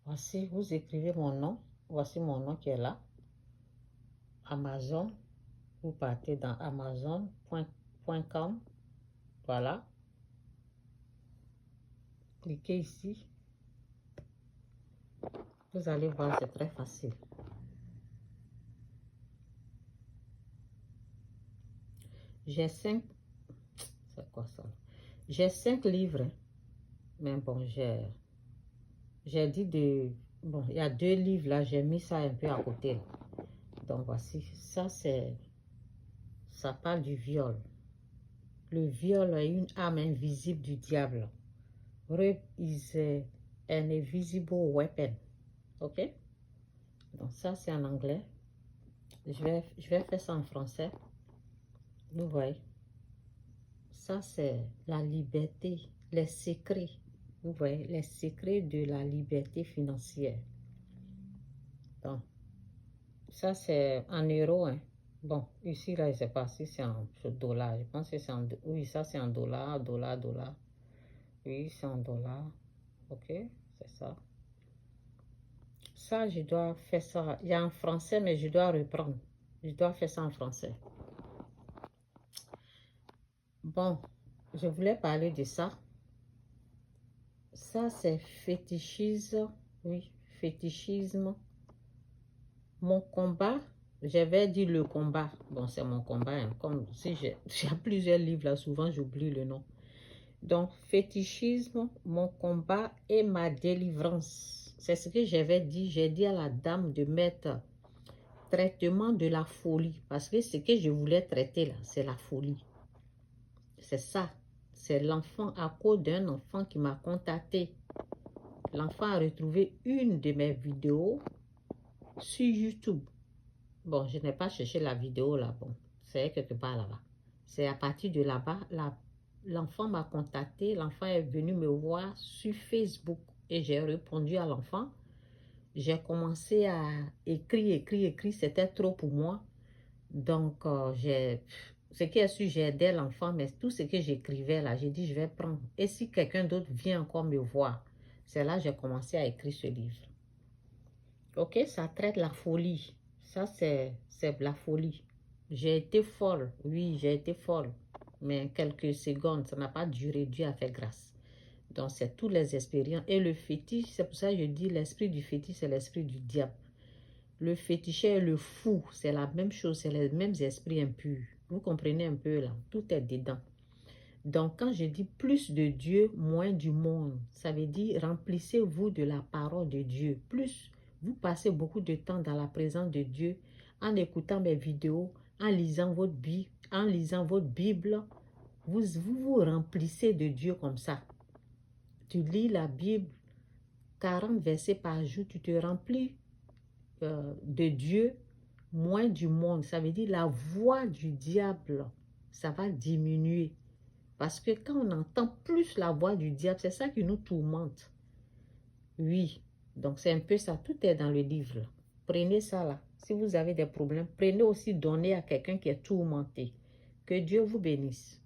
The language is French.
Voici, vous écrivez mon nom. Voici mon nom qui est là. Amazon. Vous partez dans amazon.com. Voilà. Cliquez ici. Vous allez voir, c'est très facile. J'ai 5... C'est quoi ça? J'ai 5 livres. Mais bon, j'ai dit de... Bon, il y a 2 livres là. J'ai mis ça un peu à côté. Là. Donc voici. Ça, c'est... Ça parle du viol. Le viol est une arme invisible du diable. Rape is an invisible weapon. Ok? Donc ça, c'est en anglais. Je vais faire ça en français. Vous voyez? Ça, c'est la liberté, les secrets. Vous voyez? Les secrets de la liberté financière. Donc, ça, c'est en euros. Hein. Bon, ici, là, je ne sais pas si c'est en dollars. Je pense que c'est en... Oui, ça, c'est en dollars, dollars. Oui, c'est en dollars. Ok? C'est ça. Ça, je dois faire ça. Il y a en français, mais je dois reprendre. Je dois faire ça en français. Bon, je voulais parler de ça. Ça, c'est fétichisme. Oui, fétichisme. Mon combat, j'avais dit le combat. Bon, c'est mon combat. Hein. Comme si j'ai plusieurs livres là, souvent j'oublie le nom. Donc, fétichisme, mon combat et ma délivrance. C'est ce que j'avais dit. J'ai dit à la dame de mettre traitement de la folie. Parce que ce que je voulais traiter là, c'est la folie. C'est ça. C'est l'enfant à cause d'un enfant qui m'a contacté. L'enfant a retrouvé une de mes vidéos sur YouTube. Bon, je n'ai pas cherché la vidéo là. Bon, c'est quelque part là-bas. C'est à partir de là-bas, l'enfant m'a contacté. L'enfant est venu me voir sur Facebook. Et j'ai répondu à l'enfant. J'ai commencé à écrire. C'était trop pour moi. Donc, ce qui est sûr, j'ai aidé l'enfant, mais tout ce que j'écrivais là, j'ai dit, je vais prendre. Et si quelqu'un d'autre vient encore me voir, c'est là que j'ai commencé à écrire ce livre. Ok, ça traite la folie. Ça, c'est la folie. J'ai été folle. Oui, j'ai été folle. Mais quelques secondes, ça n'a pas duré. Dieu a fait grâce. Donc, c'est toutes les expériences. Et le fétiche, c'est pour ça que je dis l'esprit du fétiche, c'est l'esprit du diable. Le féticheur et le fou, c'est la même chose, c'est les mêmes esprits impurs. Vous comprenez un peu là, tout est dedans. Donc, quand je dis plus de Dieu, moins du monde, ça veut dire remplissez-vous de la parole de Dieu. Plus vous passez beaucoup de temps dans la présence de Dieu, en écoutant mes vidéos, en lisant votre Bible, vous remplissez de Dieu comme ça. Tu lis la Bible, 40 versets par jour, tu te remplis de Dieu, moins du monde. Ça veut dire la voix du diable, ça va diminuer. Parce que quand on entend plus la voix du diable, c'est ça qui nous tourmente. Oui, donc c'est un peu ça. Tout est dans le livre. Prenez ça là. Si vous avez des problèmes, prenez aussi, donnez à quelqu'un qui est tourmenté. Que Dieu vous bénisse.